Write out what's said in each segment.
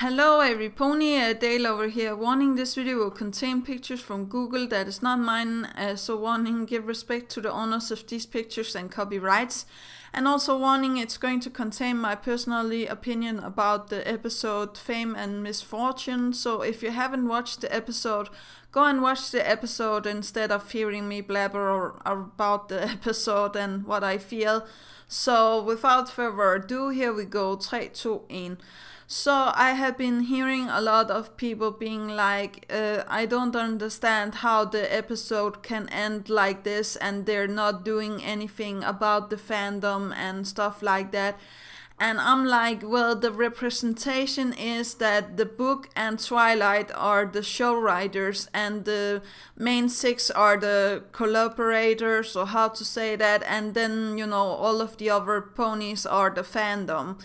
Hello every pony, Dale over here. Warning: this video will contain pictures from Google that is not mine, so warning: give respect to the owners of these pictures and copyrights. And also warning: it's going to contain my personal opinion about the episode Fame and Misfortune. So if you haven't watched the episode, go and watch the episode instead of hearing me blabber about the episode and what I feel. So without further ado, here we go. 3, 2, 1. So I have been hearing a lot of people being like, I don't understand how the episode can end like this and they're not doing anything about the fandom and stuff like that. And I'm like, well, the representation is that the book and Twilight are the show writers and the main 6 are the collaborators, or how to say that, and then, all of the other ponies are the fandom.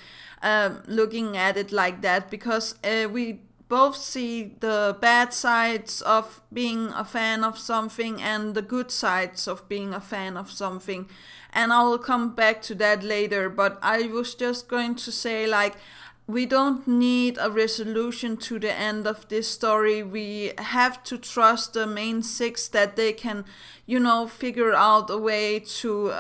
Looking at it like that, because we both see the bad sides of being a fan of something and the good sides of being a fan of something, and I will come back to that later. But I was just going to say, like, we don't need a resolution to the end of this story. We have to trust the main 6 that they can, figure out a way to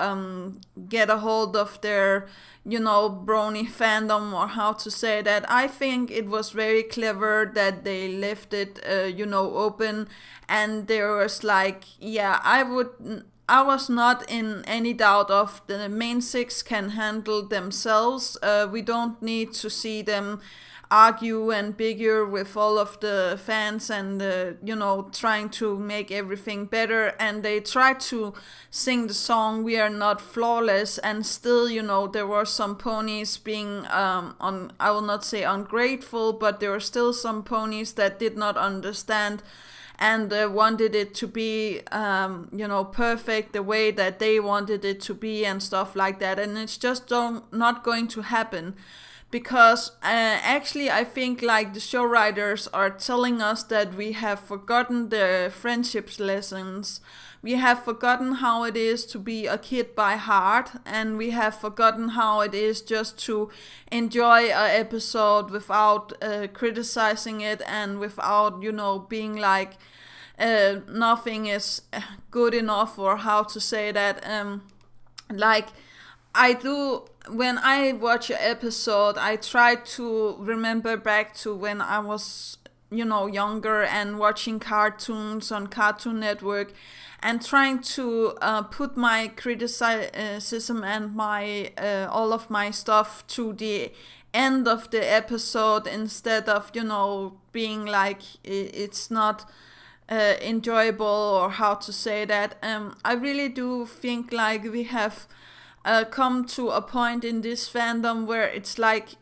get a hold of their, brony fandom, or how to say that. I think it was very clever that they left it, open, and there was like, yeah, I was not in any doubt of the main 6 can handle themselves. We don't need to see them argue and bigger with all of the fans and, trying to make everything better. And they tried to sing the song "We Are Not Flawless," and still, there were some ponies being, I will not say ungrateful, but there were still some ponies that did not understand and wanted it to be, perfect the way that they wanted it to be and stuff like that. And it's just not going to happen, because actually I think like the show writers are telling us that we have forgotten the friendships lessons. We have forgotten how it is to be a kid by heart, and we have forgotten how it is just to enjoy an episode without criticizing it and without, being like nothing is good enough, or how to say that. Like, I do, when I watch an episode, I try to remember back to when I was, younger and watching cartoons on Cartoon Network, and trying to put my criticism and my all of my stuff to the end of the episode, instead of, being like it's not enjoyable, or how to say that. I really do think like we have come to a point in this fandom where it's like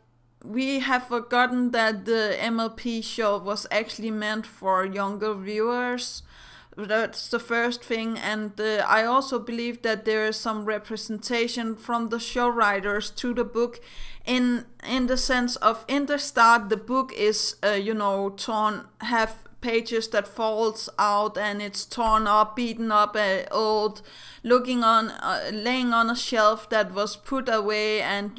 we have forgotten that the MLP show was actually meant for younger viewers. That's the first thing. And I also believe that there is some representation from the show writers to the book, in the sense of, in the start the book is torn, have pages that falls out, and it's torn up, beaten up, old, looking on, laying on a shelf that was put away, and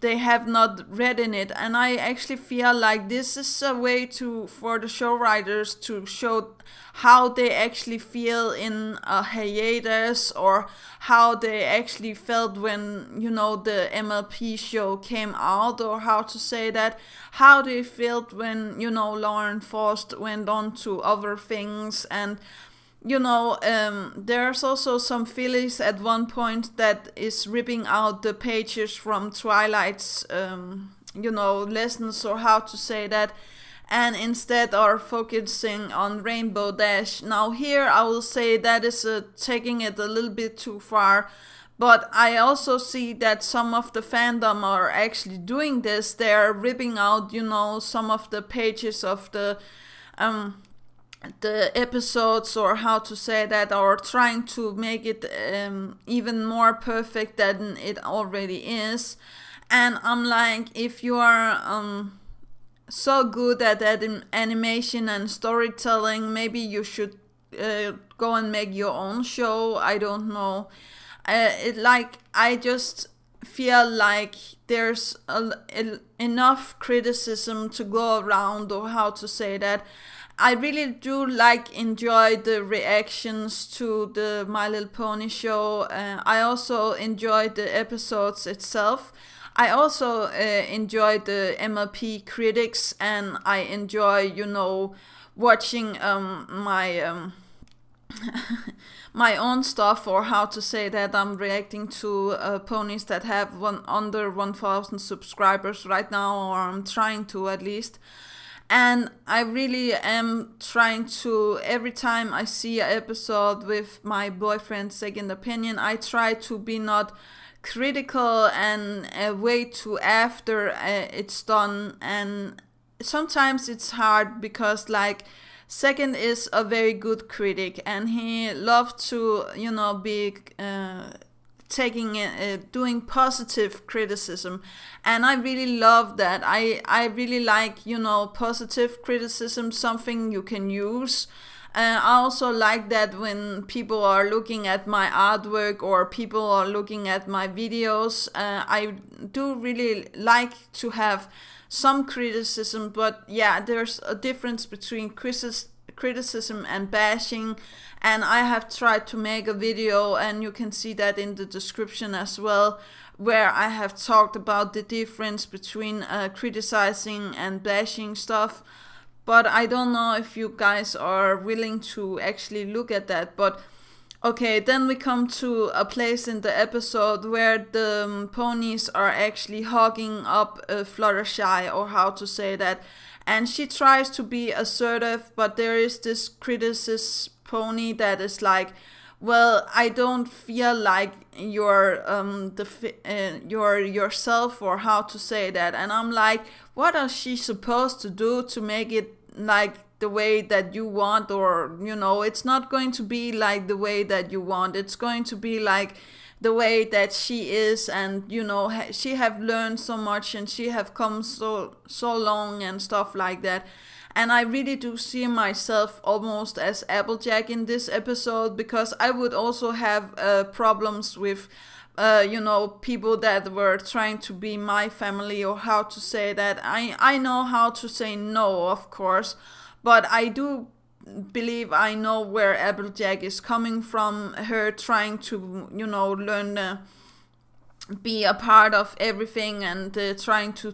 they have not read in it. And I actually feel like this is a way for the show writers to show how they actually feel in a hiatus, or how they actually felt when the MLP show came out, or how to say that, how they felt when Lauren Faust went on to other things. And there's also some Phyllis at one point that is ripping out the pages from Twilight's, lessons, or how to say that, and instead are focusing on Rainbow Dash. Now here I will say that is taking it a little bit too far, but I also see that some of the fandom are actually doing this. They're ripping out, some of the pages of the episodes, or how to say that, or trying to make it even more perfect than it already is. And I'm like, if you are so good at animation and storytelling, maybe you should go and make your own show. I don't know. I just feel like there's enough criticism to go around, or how to say that. I really do enjoy the reactions to the My Little Pony show. I also enjoy the episodes itself. I also enjoy the MLP critics, and I enjoy, watching my own stuff, or how to say that. I'm reacting to ponies that have under 1,000 subscribers right now, or I'm trying to at least. And I really am trying to, every time I see an episode with my boyfriend's second opinion, I try to be not critical and wait to after it's done. And sometimes it's hard because second is a very good critic, and he loves to be doing positive criticism, and I really love that. I really like positive criticism, something you can use. I also like that when people are looking at my artwork, or people are looking at my videos. I do really like to have some criticism, but yeah, there's a difference between criticism and bashing. And I have tried to make a video, and you can see that in the description as well, where I have talked about the difference between criticizing and bashing stuff. But I don't know if you guys are willing to actually look at that. But okay, then we come to a place in the episode where the ponies are actually hugging up Fluttershy, or how to say that. And she tries to be assertive, but there is this criticist pony that is like, well, I don't feel like you're you're yourself, or how to say that. And I'm like, what is she supposed to do to make it like the way that you want? Or it's not going to be like the way that you want. It's going to be like the way that she is. And she have learned so much, and she have come so long and stuff like that. And I really do see myself almost as Applejack in this episode, because I would also have problems with people that were trying to be my family, or how to say that. I know how to say no, of course, but I do believe I know where Applejack is coming from. Her trying to learn be a part of everything, and trying to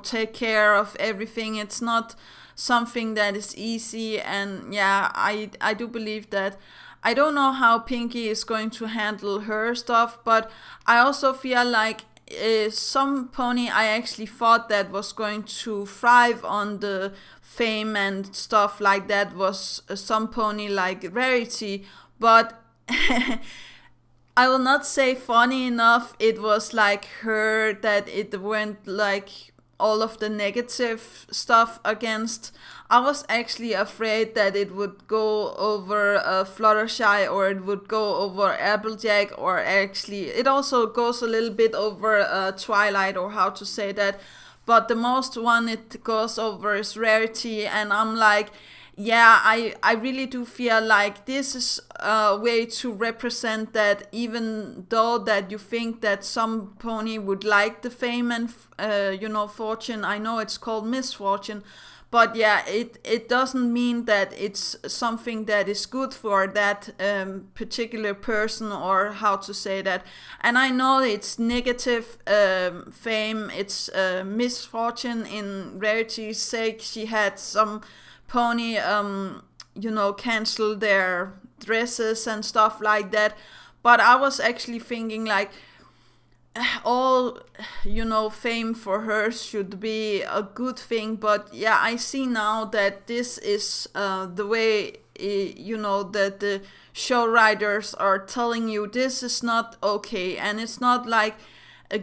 take care of everything. It's not something that is easy. And yeah, I do believe that. I don't know how Pinky is going to handle her stuff, but I also feel like some pony I actually thought that was going to thrive on the fame and stuff like that was some pony like Rarity, but I will not say funny enough. It was like her that it went like all of the negative stuff against. I was actually afraid that it would go over Fluttershy, or it would go over Applejack, or actually it also goes a little bit over Twilight, or how to say that. But the most one it goes over is Rarity, and I'm like, yeah, I really do feel like this is a way to represent that, even though that you think that some pony would like the fame and fortune. I know it's called misfortune, but yeah, it doesn't mean that it's something that is good for that particular person, or how to say that. And I know it's negative fame, it's misfortune. In Rarity's sake, she had some pony cancel their dresses and stuff like that. But I was actually thinking like, all fame for her should be a good thing. But yeah, I see now that this is the way that the show writers are telling you this is not okay. And it's not like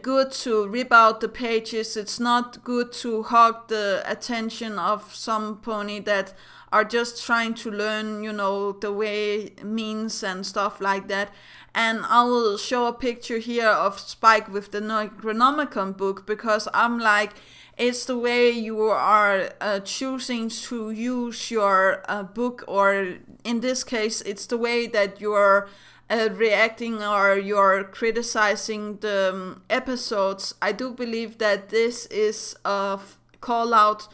good to rip out the pages. It's not good to hog the attention of some pony that are just trying to learn the way means and stuff like that. And I will show a picture here of Spike with the Necronomicon book, because I'm like, it's the way you are choosing to use your book, or in this case, it's the way that you're reacting or you're criticizing the episodes, I do believe that this is a call out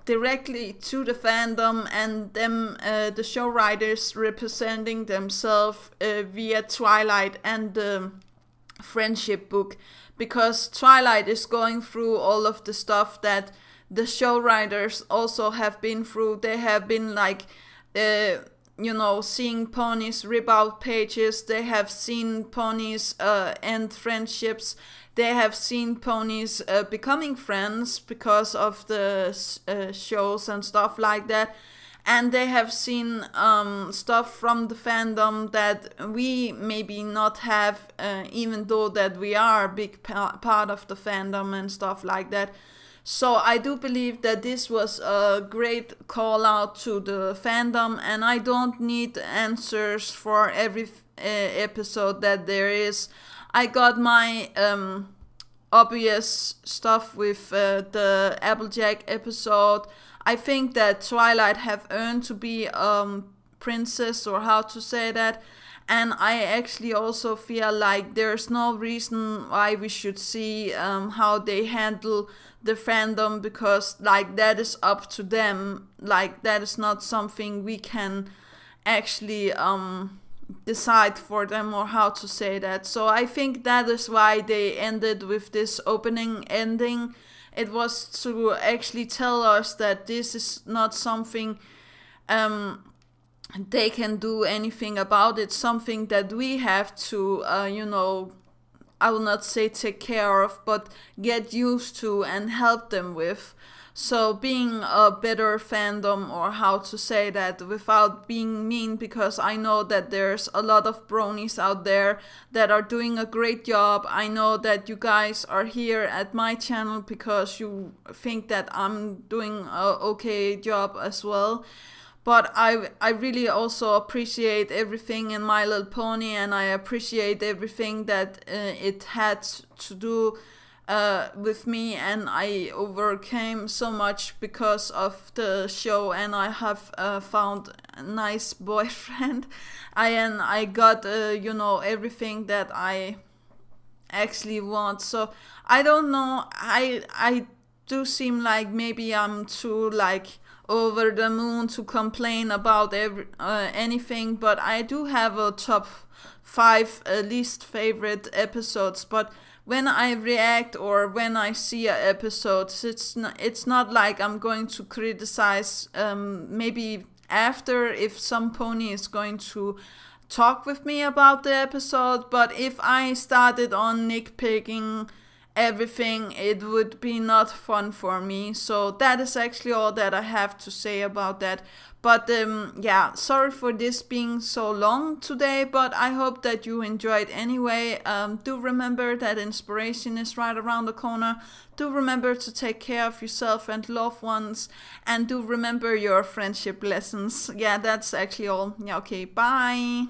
directly to the fandom and them, the show writers representing themselves via Twilight and the friendship book, because Twilight is going through all of the stuff that the show writers also have been through. They have been like seeing ponies rip out pages. They have seen ponies end friendships. They have seen ponies becoming friends because of the shows and stuff like that. And they have seen stuff from the fandom that we maybe not have, even though that we are a big part of the fandom and stuff like that. So I do believe that this was a great call out to the fandom, and I don't need answers for every episode that there is. I got my obvious stuff with the Applejack episode. I think that Twilight have earned to be princess, or how to say that. And I actually also feel like there's no reason why we should see how they handle the fandom, because like that is up to them. Like that is not something we can actually decide for them, or how to say that. So I think that is why they ended with this opening ending. It was to actually tell us that this is not something they can do anything about. It's something that we have to, I will not say take care of, but get used to and help them with. So being a better fandom, or how to say that without being mean, because I know that there's a lot of bronies out there that are doing a great job. I know that you guys are here at my channel because you think that I'm doing a okay job as well. But I really also appreciate everything in My Little Pony, and I appreciate everything that it had to do with me, and I overcame so much because of the show, and I have found a nice boyfriend. I got everything that I actually want. So I don't know. I do seem like maybe I'm too like over the moon to complain about anything, but I do have a top 5 least favorite episodes. But when I react or when I see an episode, it's not like I'm going to criticize maybe after if some pony is going to talk with me about the episode. But if I started on nitpicking everything, it would be not fun for me. So that is actually all that I have to say about that. But sorry for this being so long today, but I hope that you enjoyed anyway. Do remember that inspiration is right around the corner. Do remember to take care of yourself and loved ones, and do remember your friendship lessons. Yeah, that's actually all. Yeah, okay, bye.